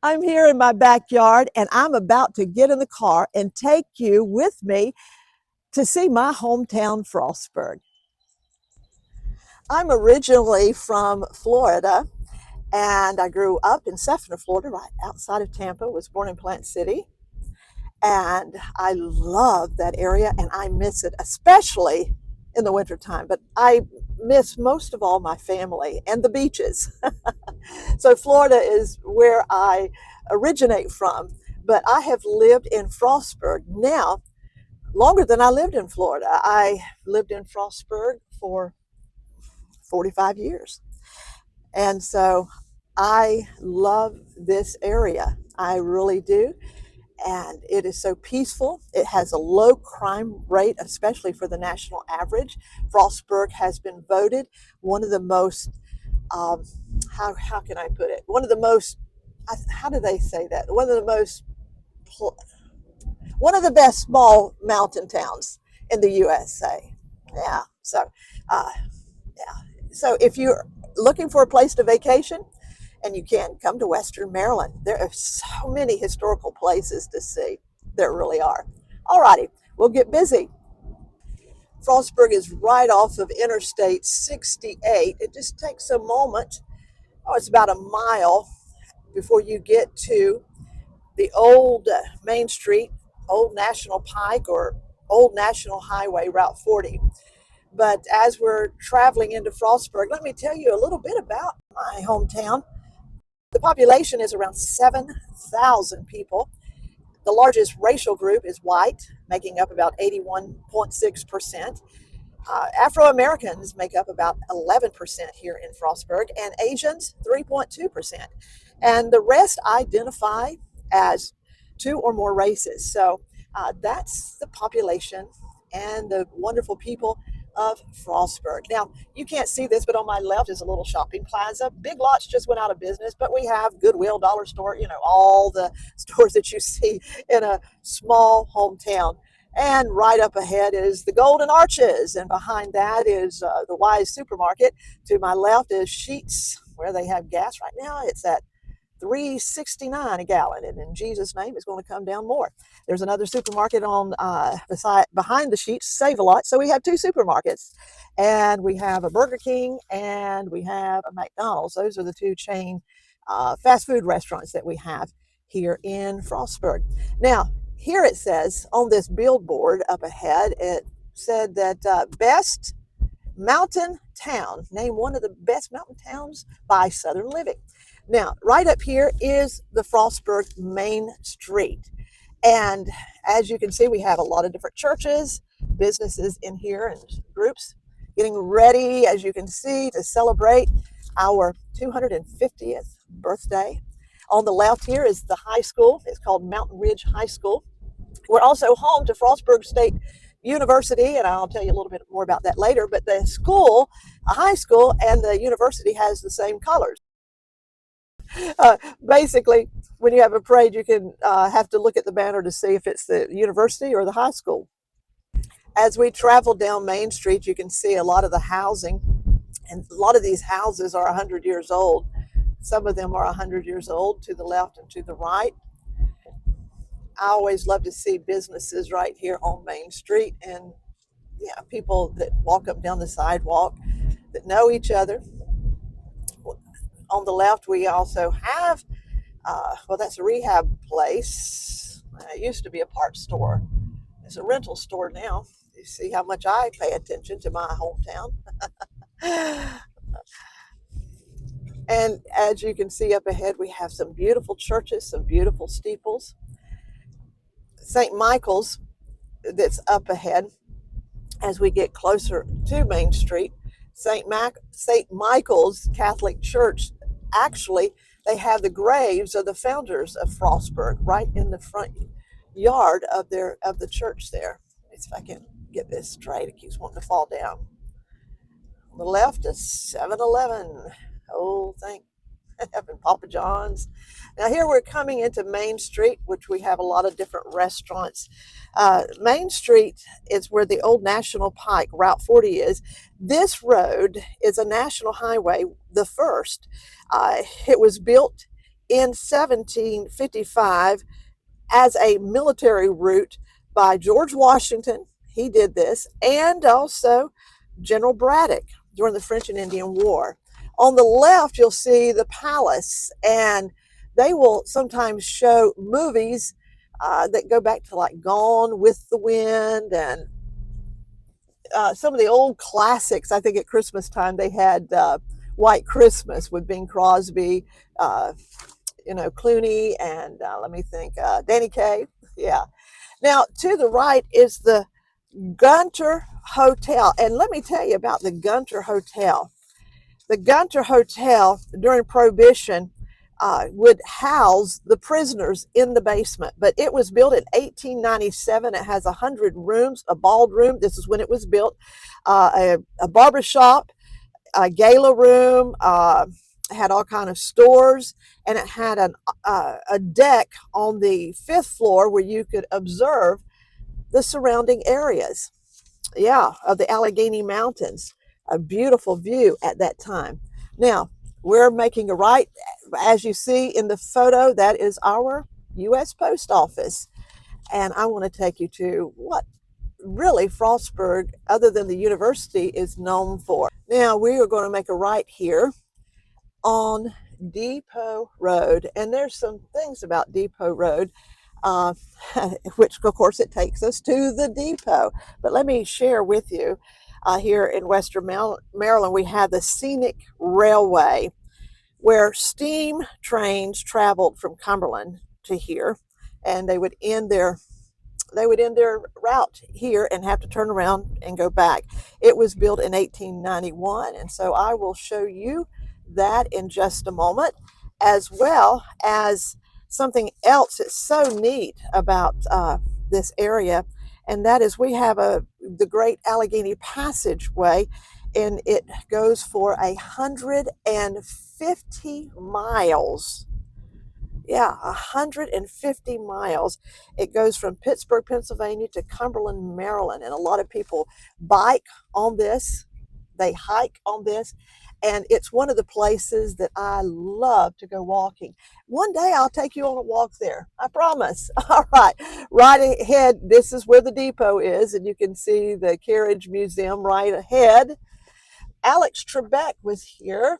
I'm here in my backyard and I'm about to get in the car and take you with me to see my hometown, Frostburg. I'm originally from Florida and I grew up in Sefner, Florida, right outside of Tampa, was born in Plant City. And I love that area and I miss it, especially in the wintertime. But I miss most of all my family and the beaches. So Florida is where I originate from, but I have lived in Frostburg now longer than I lived in Florida. I lived in Frostburg for 45 years. And so I love this area. I really do. And it is so peaceful. It has a low crime rate, especially for the national average. Frostburg has been voted one of the most, um, how can I put it? One of the most, how do they say that? One of the best small mountain towns in the USA. Yeah. Uh, yeah. So if you're looking for a place to vacation, and you can come to Western Maryland. There are so many historical places to see. There really are. All righty, we'll get busy. Frostburg is right off of Interstate 68. It just takes a moment. Oh, it's about a mile before you get to the old Main Street, Old National Pike, or Old National Highway, Route 40. But as we're traveling into Frostburg, let me tell you a little bit about my hometown. The population is around 7,000 people. The largest racial group is white, making up about 81.6%. Afro Americans make up about 11% here in Frostburg, and Asians 3.2%. And the rest identify as two or more races. So that's the population and the wonderful people of Frostburg. Now, you can't see this, but on my left is a little shopping plaza. Big Lots just went out of business, but we have Goodwill, Dollar Store, all the stores that you see in a small hometown. And right up ahead is the Golden Arches, and behind that is the Wise Supermarket. To my left is Sheets, where they have gas right now. It's at $3.69 a gallon, and in Jesus' name, it's going to come down more. There's another supermarket on behind the Sheets, Save a Lot. So we have two supermarkets, and we have a Burger King and we have a McDonald's. Those are the two chain fast food restaurants that we have here in Frostburg. Now, here it says on this billboard up ahead, it said that best mountain town, name one of the best mountain towns by Southern Living. Now, right up here is the Frostburg Main Street. And as you can see, we have a lot of different churches, businesses in here, and groups getting ready, as you can see, to celebrate our 250th birthday. On the left here is the high school. It's called Mountain Ridge High School. We're also home to Frostburg State University, and I'll tell you a little bit more about that later. But the school, a high school, and the university has the same colors. Basically, when you have a parade, you can have to look at the banner to see if it's the university or the high school. As we travel down Main Street, you can see a lot of the housing, and a lot of these houses are 100 years old. Some of them are 100 years old to the left and to the right. I always love to see businesses right here on Main Street, and people that walk up down the sidewalk that know each other. On the left, we also have, that's a rehab place. It used to be a parts store. It's a rental store now. You see how much I pay attention to my hometown. And as you can see up ahead, we have some beautiful churches, some beautiful steeples. St. Michael's, that's up ahead as we get closer to Main Street. St. Michael's Catholic Church, actually, they have the graves of the founders of Frostburg right in the front yard of the church there. Let's see if I can get this straight. It keeps wanting to fall down. On the left is 7-Eleven. Oh, thank heaven, Papa John's. Now here we're coming into Main Street, which we have a lot of different restaurants. Main Street is where the old National Pike, Route 40 is. This road is a national highway, the first. It was built in 1755 as a military route by George Washington. He did this, and also General Braddock during the French and Indian War. On the left, you'll see the palace, and they will sometimes show movies that go back to like Gone with the Wind and some of the old classics. I think at Christmas time they had White Christmas with Bing Crosby, uh, Clooney, and let me think, Danny Kaye. Yeah. Now, to the right is the Gunter Hotel. And let me tell you about the Gunter Hotel. The Gunter Hotel during Prohibition would house the prisoners in the basement, but it was built in 1897. It has 100 rooms, a ballroom. This is when it was built, a barber shop, a gala room, had all kind of stores, and it had a deck on the 5th floor where you could observe the surrounding areas, of the Allegheny Mountains. A beautiful view at that time. Now, we're making a right. As you see in the photo, that is our U.S. Post Office. And I want to take you to what really Frostburg, other than the university, is known for. Now, we are going to make a right here on Depot Road. And there's some things about Depot Road, uh, which, of course, it takes us to the depot. But let me share with you, here in Western Maryland, we have the Scenic Railway, where steam trains traveled from Cumberland to here, and they would end their route here and have to turn around and go back. It was built in 1891, and so I will show you that in just a moment, as well as something else that's so neat about this area, and that is we have the Great Allegheny Passageway, and it goes for 150 miles. Yeah, 150 miles. It goes from Pittsburgh, Pennsylvania to Cumberland, Maryland. And a lot of people bike on this, they hike on this, and it's one of the places that I love to go walking. One day I'll take you on a walk there, I promise. All right, right ahead, this is where the depot is, and you can see the Carriage Museum right ahead. Alex Trebek was here.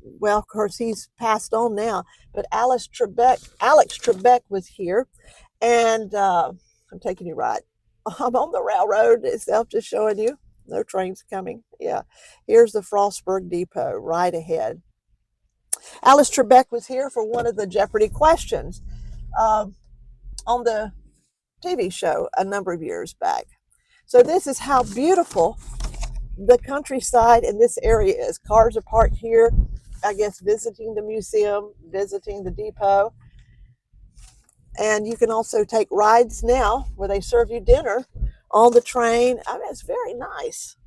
Well, of course, he's passed on now, but Alex Trebek was here, and I'm taking you right. I'm on the railroad itself, just showing you. No trains coming. Yeah, here's the Frostburg Depot right ahead. Alice Trebek was here for one of the Jeopardy questions on the TV show a number of years back. So this is how beautiful the countryside in this area is. Cars are parked here, I guess, visiting the museum, visiting the depot. And you can also take rides now where they serve you dinner on the train. I mean, it's very nice.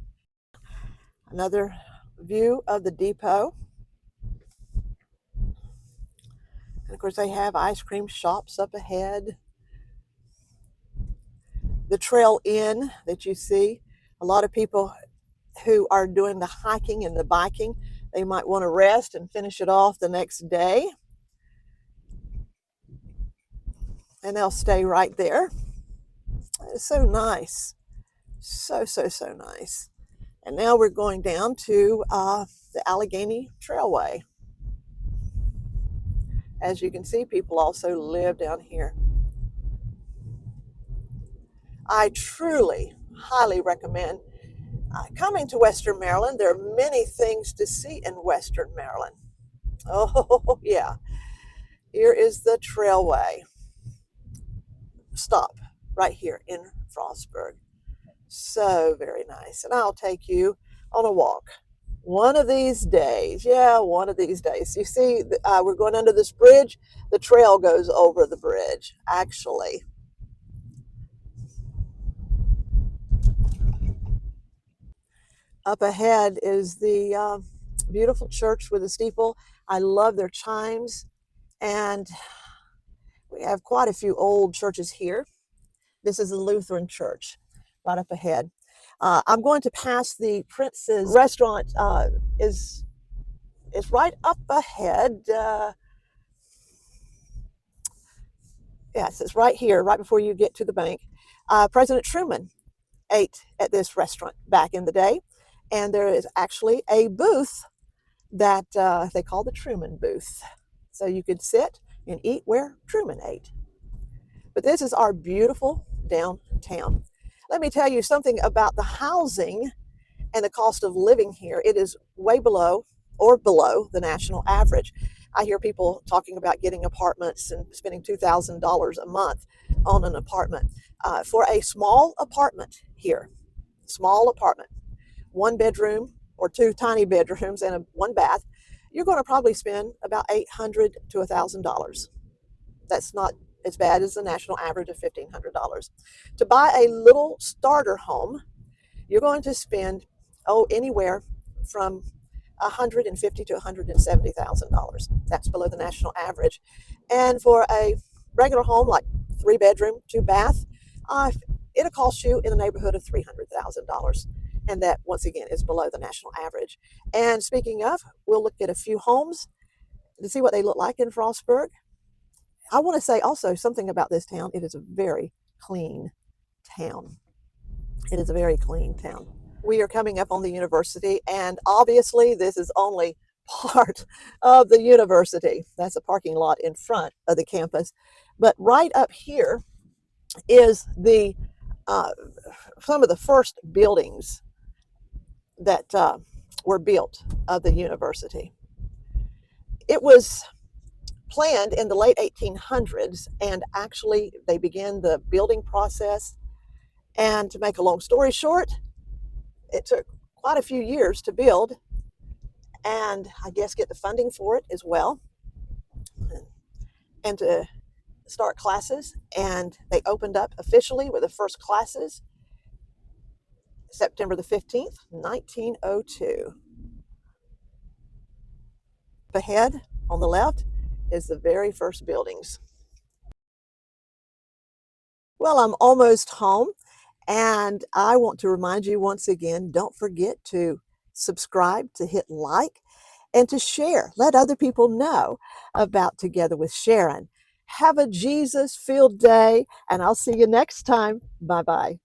Another view of the depot. And of course, they have ice cream shops up ahead. The trail inn that you see, a lot of people who are doing the hiking and the biking, they might want to rest and finish it off the next day. And they'll stay right there. It's so nice. So nice. And now we're going down to the Allegheny Trailway. As you can see, people also live down here. I truly, highly recommend coming to Western Maryland. There are many things to see in Western Maryland. Oh, yeah. Here is the Trailway. Stop right here in Frostburg. So very nice. And I'll take you on a walk one of these days. Yeah, one of these days. You see, we're going under this bridge. The trail goes over the bridge, actually. Up ahead is the beautiful church with a steeple. I love their chimes. And we have quite a few old churches here. This is a Lutheran church right up ahead. I'm going to pass the Prince's restaurant. Is right up ahead. Yes, it's right here, right before you get to the bank. President Truman ate at this restaurant back in the day, and there is actually a booth that they call the Truman booth. So you could sit and eat where Truman ate. But this is our beautiful downtown. Let me tell you something about the housing and the cost of living here. It is way below or below the national average. I hear people talking about getting apartments and spending $2,000 a month on an apartment. For a small apartment here, small apartment, one bedroom or two tiny bedrooms and one bath, you're going to probably spend about $800 to $1,000. That's not as bad as the national average of $1,500. To buy a little starter home, you're going to spend anywhere from $150,000 to $170,000. That's below the national average. And for a regular home, like 3 bedroom, 2 bath, it'll cost you in the neighborhood of $300,000. And that, once again, is below the national average. And speaking of, we'll look at a few homes to see what they look like in Frostburg. I want to say also something about this town. It is a very clean town. It is a very clean town. We are coming up on the university, and obviously this is only part of the university. That's a parking lot in front of the campus. But right up here is the some of the first buildings that were built of the university. It was planned in the late 1800s, and actually they began the building process. And to make a long story short, it took quite a few years to build, and I guess get the funding for it as well, and to start classes. And they opened up officially with the first classes September the 15th, 1902. Ahead on the left is the very first buildings. Well, I'm almost home, and I want to remind you once again, don't forget to subscribe, to hit like, and to share. Let other people know about Together with Sharon. Have a Jesus-filled day, and I'll see you next time. Bye-bye.